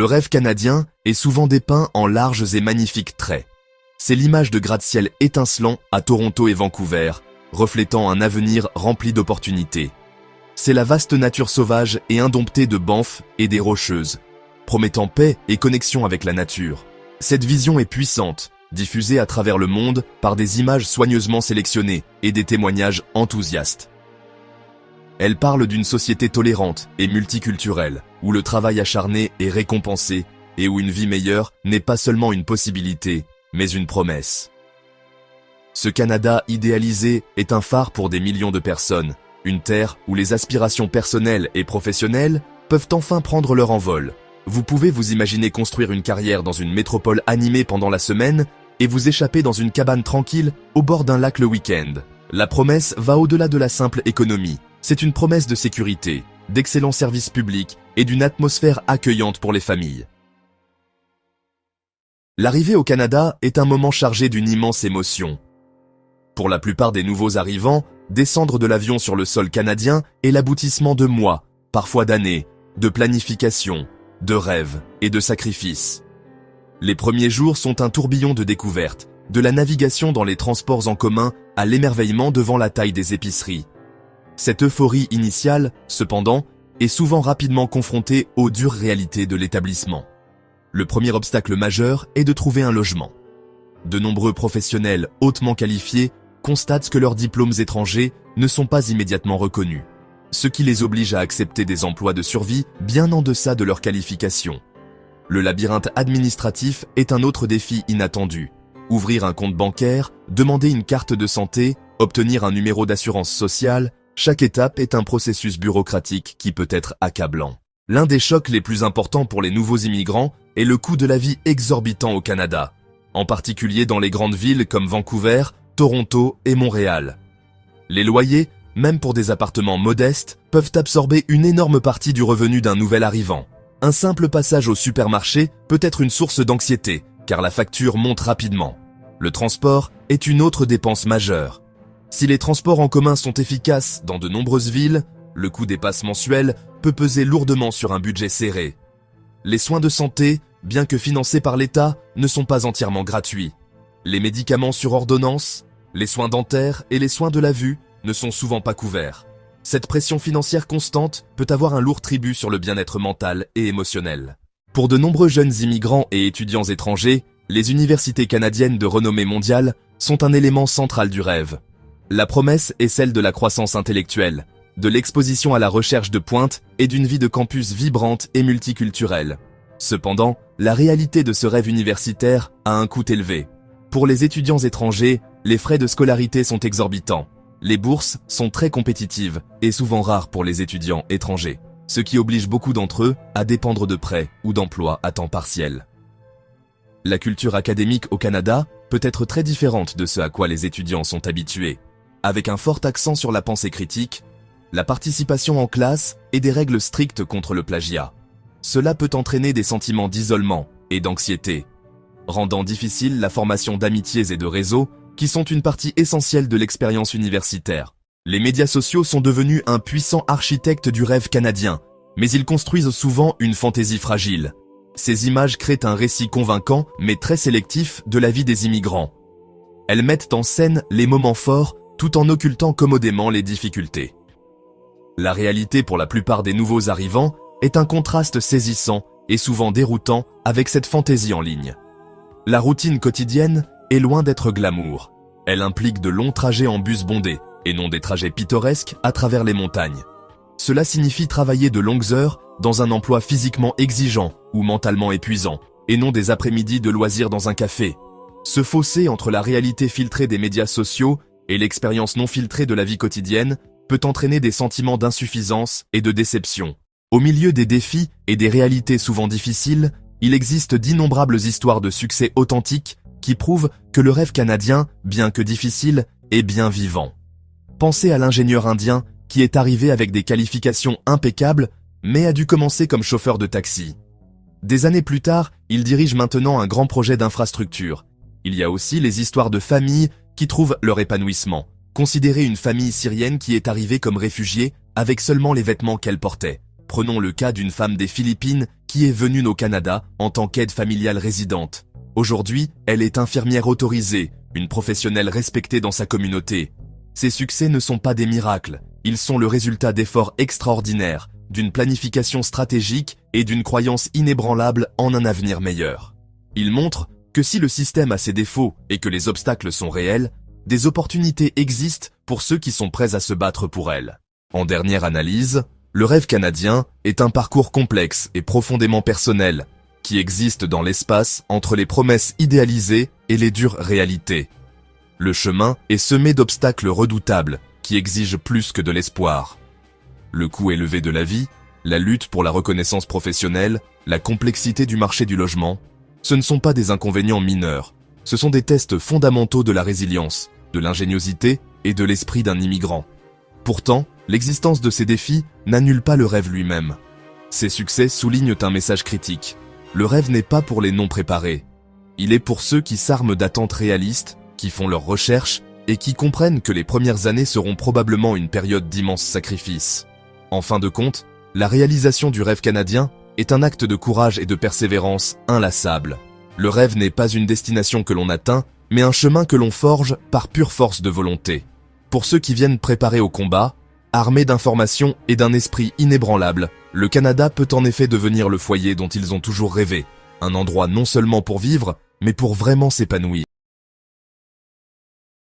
rêve canadien est souvent dépeint en larges et magnifiques traits. C'est l'image de gratte-ciel étincelant à Toronto et Vancouver, reflétant un avenir rempli d'opportunités. C'est la vaste nature sauvage et indomptée de Banff et des Rocheuses, promettant paix et connexion avec la nature. Cette vision est puissante, diffusée à travers le monde par des images soigneusement sélectionnées et des témoignages enthousiastes. Elle parle d'une société tolérante et multiculturelle, où le travail acharné est récompensé et où une vie meilleure n'est pas seulement une possibilité, mais une promesse. Ce Canada idéalisé est un phare pour des millions de personnes, une terre où les aspirations personnelles et professionnelles peuvent enfin prendre leur envol. Vous pouvez vous imaginer construire une carrière dans une métropole animée pendant la semaine et vous échapper dans une cabane tranquille au bord d'un lac le week-end. La promesse va au-delà de la simple économie. C'est une promesse de sécurité, d'excellents services publics et d'une atmosphère accueillante pour les familles. L'arrivée au Canada est un moment chargé d'une immense émotion. Pour la plupart des nouveaux arrivants, descendre de l'avion sur le sol canadien est l'aboutissement de mois, parfois d'années, de planification, de rêves et de sacrifices. Les premiers jours sont un tourbillon de découvertes, de la navigation dans les transports en commun à l'émerveillement devant la taille des épiceries. Cette euphorie initiale, cependant, est souvent rapidement confrontée aux dures réalités de l'établissement. Le premier obstacle majeur est de trouver un logement. De nombreux professionnels hautement qualifiés constatent que leurs diplômes étrangers ne sont pas immédiatement reconnus, ce qui les oblige à accepter des emplois de survie bien en deçà de leurs qualifications. Le labyrinthe administratif est un autre défi inattendu. Ouvrir un compte bancaire, demander une carte de santé, obtenir un numéro d'assurance sociale, chaque étape est un processus bureaucratique qui peut être accablant. L'un des chocs les plus importants pour les nouveaux immigrants est le coût de la vie exorbitant au Canada, en particulier dans les grandes villes comme Vancouver, Toronto et Montréal. Les loyers, même pour des appartements modestes, peuvent absorber une énorme partie du revenu d'un nouvel arrivant. Un simple passage au supermarché peut être une source d'anxiété, car la facture monte rapidement. Le transport est une autre dépense majeure. Si les transports en commun sont efficaces dans de nombreuses villes, le coût des passes mensuelles peut peser lourdement sur un budget serré. Les soins de santé, bien que financés par l'État, ne sont pas entièrement gratuits. Les médicaments sur ordonnance, les soins dentaires et les soins de la vue ne sont souvent pas couverts. Cette pression financière constante peut avoir un lourd tribut sur le bien-être mental et émotionnel. Pour de nombreux jeunes immigrants et étudiants étrangers, les universités canadiennes de renommée mondiale sont un élément central du rêve. La promesse est celle de la croissance intellectuelle, de l'exposition à la recherche de pointe et d'une vie de campus vibrante et multiculturelle. Cependant, la réalité de ce rêve universitaire a un coût élevé. Pour les étudiants étrangers, les frais de scolarité sont exorbitants. Les bourses sont très compétitives et souvent rares pour les étudiants étrangers, ce qui oblige beaucoup d'entre eux à dépendre de prêts ou d'emplois à temps partiel. La culture académique au Canada peut être très différente de ce à quoi les étudiants sont habitués, avec un fort accent sur la pensée critique, la participation en classe et des règles strictes contre le plagiat. Cela peut entraîner des sentiments d'isolement et d'anxiété, rendant difficile la formation d'amitiés et de réseaux qui sont une partie essentielle de l'expérience universitaire. Les médias sociaux sont devenus un puissant architecte du rêve canadien, mais ils construisent souvent une fantaisie fragile. Ces images créent un récit convaincant mais très sélectif de la vie des immigrants. Elles mettent en scène les moments forts tout en occultant commodément les difficultés. La réalité pour la plupart des nouveaux arrivants est un contraste saisissant et souvent déroutant avec cette fantaisie en ligne. La routine quotidienne est loin d'être glamour. Elle implique de longs trajets en bus bondés et non des trajets pittoresques à travers les montagnes. Cela signifie travailler de longues heures dans un emploi physiquement exigeant ou mentalement épuisant et non des après-midi de loisirs dans un café. Ce fossé entre la réalité filtrée des médias sociaux et l'expérience non filtrée de la vie quotidienne peut entraîner des sentiments d'insuffisance et de déception. Au milieu des défis et des réalités souvent difficiles, il existe d'innombrables histoires de succès authentiques qui prouvent que le rêve canadien, bien que difficile, est bien vivant. Pensez à l'ingénieur indien qui est arrivé avec des qualifications impeccables, mais a dû commencer comme chauffeur de taxi. Des années plus tard, il dirige maintenant un grand projet d'infrastructure. Il y a aussi les histoires de familles qui trouvent leur épanouissement. Considérez une famille syrienne qui est arrivée comme réfugiée avec seulement les vêtements qu'elle portait. Prenons le cas d'une femme des Philippines qui est venue au Canada en tant qu'aide familiale résidente. Aujourd'hui, elle est infirmière autorisée, une professionnelle respectée dans sa communauté. Ces succès ne sont pas des miracles, ils sont le résultat d'efforts extraordinaires, d'une planification stratégique et d'une croyance inébranlable en un avenir meilleur. Ils montrent que si le système a ses défauts et que les obstacles sont réels, des opportunités existent pour ceux qui sont prêts à se battre pour elles. En dernière analyse, le rêve canadien est un parcours complexe et profondément personnel, qui existe dans l'espace entre les promesses idéalisées et les dures réalités. Le chemin est semé d'obstacles redoutables qui exigent plus que de l'espoir. Le coût élevé de la vie, la lutte pour la reconnaissance professionnelle, la complexité du marché du logement, ce ne sont pas des inconvénients mineurs, ce sont des tests fondamentaux de la résilience, de l'ingéniosité et de l'esprit d'un immigrant. Pourtant, l'existence de ces défis n'annule pas le rêve lui-même. Ces succès soulignent un message critique. Le rêve n'est pas pour les non-préparés. Il est pour ceux qui s'arment d'attentes réalistes, qui font leurs recherches et qui comprennent que les premières années seront probablement une période d'immenses sacrifices. En fin de compte, la réalisation du rêve canadien est un acte de courage et de persévérance inlassable. Le rêve n'est pas une destination que l'on atteint, mais un chemin que l'on forge par pure force de volonté. Pour ceux qui viennent préparer au combat, armés d'informations et d'un esprit inébranlable, le Canada peut en effet devenir le foyer dont ils ont toujours rêvé, un endroit non seulement pour vivre, mais pour vraiment s'épanouir.